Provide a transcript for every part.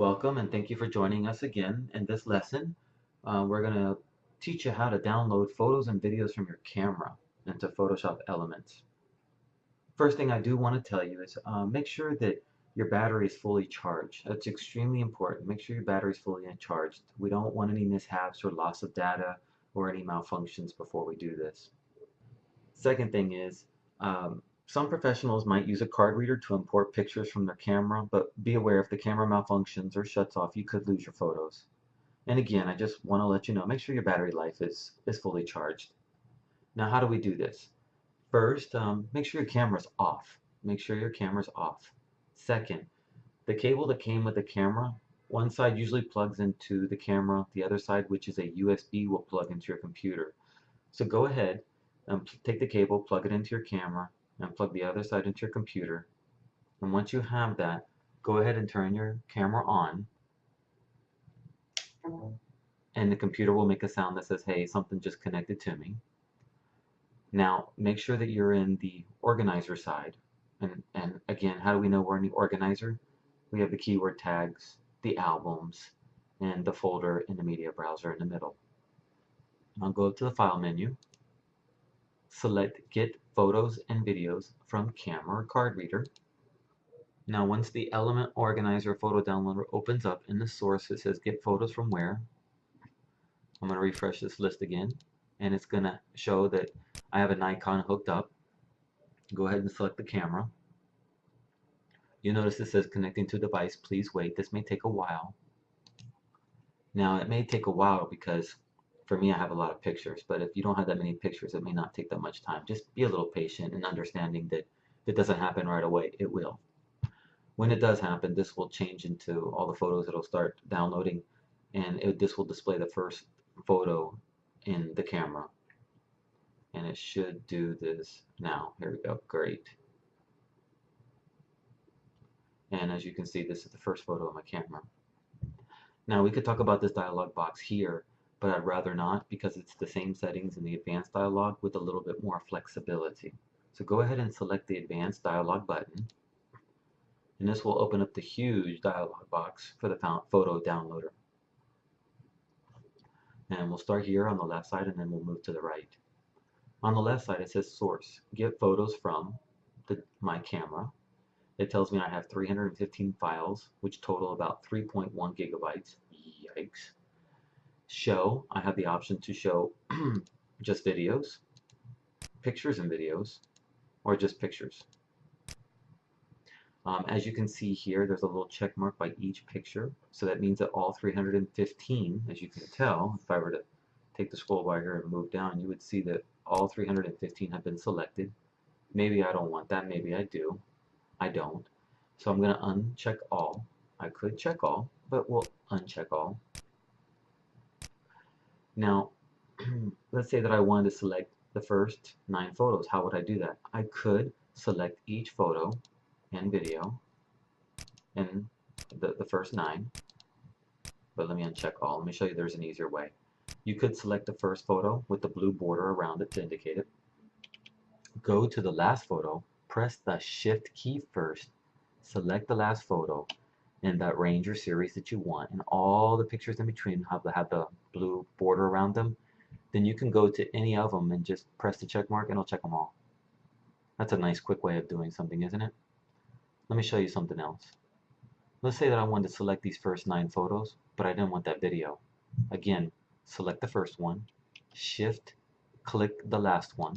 Welcome and thank you for joining us again in this lesson. We're going to teach you how to download photos and videos from your camera into Photoshop Elements. First thing I do want to tell you is make sure that your battery is fully charged. That's extremely important. Make sure your battery is fully charged. We don't want any mishaps or loss of data or any malfunctions before we do this. Second thing is, some professionals might use a card reader to import pictures from their camera, but be aware if the camera malfunctions or shuts off, you could lose your photos. And again, I just want to let you know, make sure your battery life is fully charged. Now, how do we do this? First, make sure your camera's off. Make sure your camera's off. Second, the cable that came with the camera, one side usually plugs into the camera, the other side, which is a USB, will plug into your computer. So go ahead and take the cable, plug it into your camera, and plug the other side into your computer. And once you have that, go ahead and turn your camera on, and the computer will make a sound that says, hey, something just connected to me. Now, make sure that you're in the organizer side. And again, how do we know we're in the organizer? We have the keyword tags, the albums, and the folder in the media browser in the middle. I'll go to the File menu, select Get Photos and Videos from Camera or Card Reader. Now, once the Element Organizer photo downloader opens up in the source, it says Get Photos from Where. I'm going to refresh this list again, and it's going to show that I have a Nikon hooked up. Go ahead and select the camera. You'll notice it says connecting to device, please wait. This may take a while. Now, it may take a while because for me, I have a lot of pictures, but if you don't have that many pictures, it may not take that much time. Just be a little patient and understanding that if it doesn't happen right away, it will. When it does happen, this will change into all the photos it'll start downloading, and this will display the first photo in the camera. And it should do this now. Here we go. Great. And as you can see, this is the first photo of my camera. Now we could talk about this dialog box here, but I'd rather not because it's the same settings in the advanced dialog with a little bit more flexibility. So go ahead and select the advanced dialog button, and this will open up the huge dialog box for the photo downloader. And we'll start here on the left side and then we'll move to the right. On the left side it says source, get photos from my camera. It tells me I have 315 files, which total about 3.1 gigabytes. Yikes. Show, I have the option to show just videos, pictures and videos, or just pictures. As you can see here, there's a little check mark by each picture, so that means that all 315, as you can tell, if I were to take the scroll bar here and move down, you would see that all 315 have been selected. Maybe I don't want that, maybe I do. I don't. So I'm going to uncheck all. I could check all, but we'll uncheck all. Now, let's say that I wanted to select the first 9 photos. How would I do that? I could select each photo and video in the first 9, but let me uncheck all. Let me show you there's an easier way. You could select the first photo with the blue border around it to indicate it. Go to the last photo, press the Shift key first, select the last photo in that range or series that you want, and all the pictures in between have the blue border around them. Then you can go to any of them and just press the check mark and it'll check them all. That's a nice quick way of doing something, isn't it? Let me show you something else. Let's say that I wanted to select these first 9 photos, but I didn't want that video. Again, select the first one, Shift, click the last one,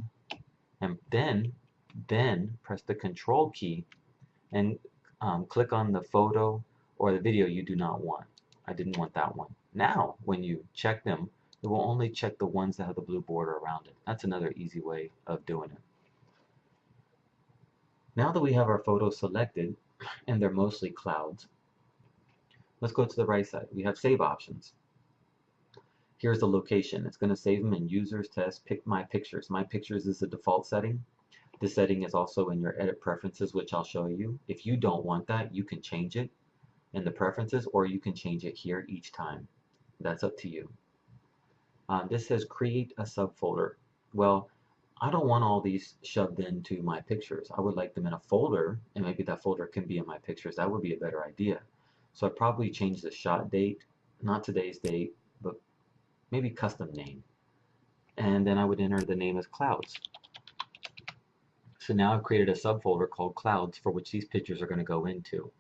and then press the Control key and click on the photo or the video you do not want. I didn't want that one. Now, when you check them, it will only check the ones that have the blue border around it. That's another easy way of doing it. Now that we have our photos selected, and they're mostly clouds, let's go to the right side. We have save options. Here's the location. It's going to save them in users, test, pick my pictures. My pictures is the default setting. This setting is also in your edit preferences, which I'll show you. If you don't want that, you can change it in the preferences, or you can change it here each time. That's up to you. This says create a subfolder. Well, I don't want all these shoved into my pictures. I would like them in a folder, and maybe that folder can be in my pictures. That would be a better idea. So I probably change the shot date, not today's date, but maybe custom name. And then I would enter the name as clouds. So now I've created a subfolder called clouds for which these pictures are going to go into.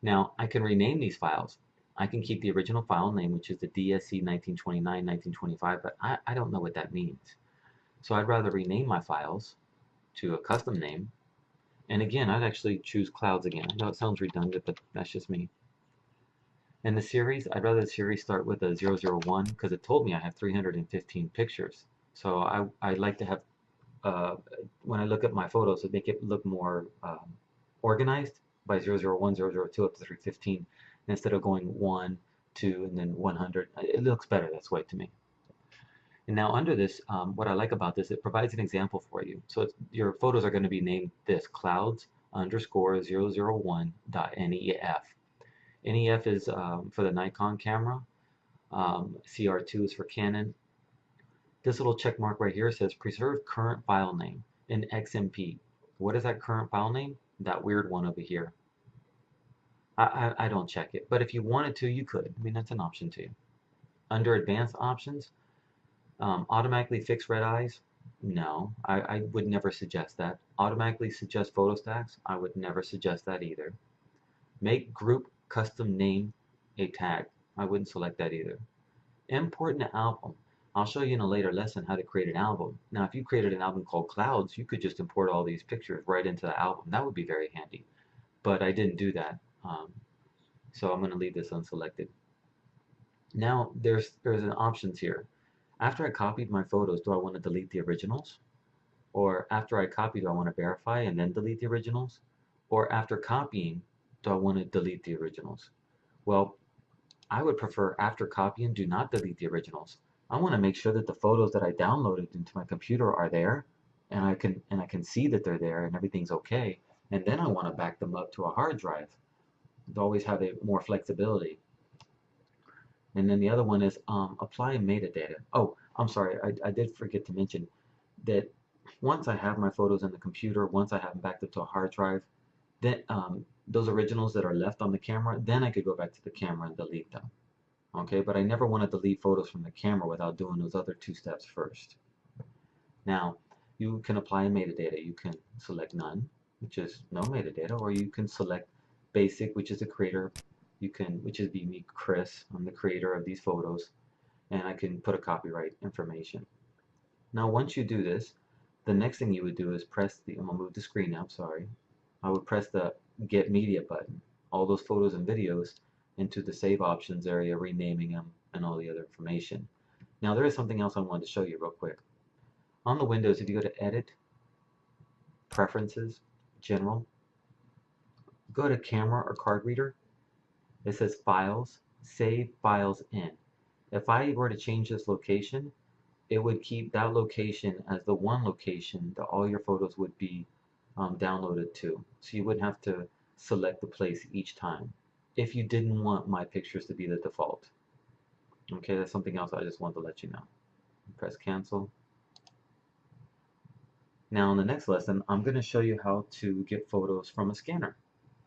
Now I can rename these files. I can keep the original file name, which is the DSC 1929, 1925, but I don't know what that means. So I'd rather rename my files to a custom name. And again, I'd actually choose clouds again. I know it sounds redundant, but that's just me. And the series, I'd rather the series start with a 001 because it told me I have 315 pictures. So I like to have, when I look at my photos, to make it look more organized by 001, 002 up to 315 instead of going 1, 2, and then 100. It looks better this way to me. And now under this, what I like about this, it provides an example for you. So your photos are going to be named this, clouds underscore 001.nef. NEF is for the Nikon camera. CR2 is for Canon. This little check mark right here says preserve current file name in XMP. What is that current file name? That weird one over here. I don't check it, but if you wanted to, you could. I mean, that's an option too. Under advanced options, automatically fix red eyes. No, I would never suggest that. Automatically suggest photo stacks. I would never suggest that either. Make group custom name a tag. I wouldn't select that either. Import an album. I'll show you in a later lesson how to create an album. Now, if you created an album called Clouds, you could just import all these pictures right into the album. That would be very handy. But I didn't do that. So I'm going to leave this unselected. Now, there's an options here. After I copied my photos, do I want to delete the originals? Or after I copy, do I want to verify and then delete the originals? Or after copying, do I want to delete the originals? Well, I would prefer after copying, do not delete the originals. I want to make sure that the photos that I downloaded into my computer are there, and I can see that they're there and everything's okay. And then I want to back them up to a hard drive to always have more flexibility. And then the other one is apply metadata. Oh, I'm sorry, I did forget to mention that once I have my photos in the computer, once I have them backed up to a hard drive, then those originals that are left on the camera, then I could go back to the camera and delete them. Okay, but I never want to delete photos from the camera without doing those other two steps first. Now, you can apply metadata. You can select none, which is no metadata, or you can select basic, which is the creator. Which is me, Chris. I'm the creator of these photos, and I can put a copyright information. Now, once you do this, the next thing you would do is press the, I'm gonna move the screen up, sorry. I would press the Get Media button. All those photos and videos into the Save Options area, renaming them, and all the other information. Now, there is something else I wanted to show you real quick. On the Windows, if you go to Edit, Preferences, General, go to Camera or Card Reader. It says Files, Save Files In. If I were to change this location, it would keep that location as the one location that all your photos would be downloaded to. So you wouldn't have to select the place each time if you didn't want my pictures to be the default. Okay, that's something else I just wanted to let you know. Press cancel. Now in the next lesson, I'm going to show you how to get photos from a scanner.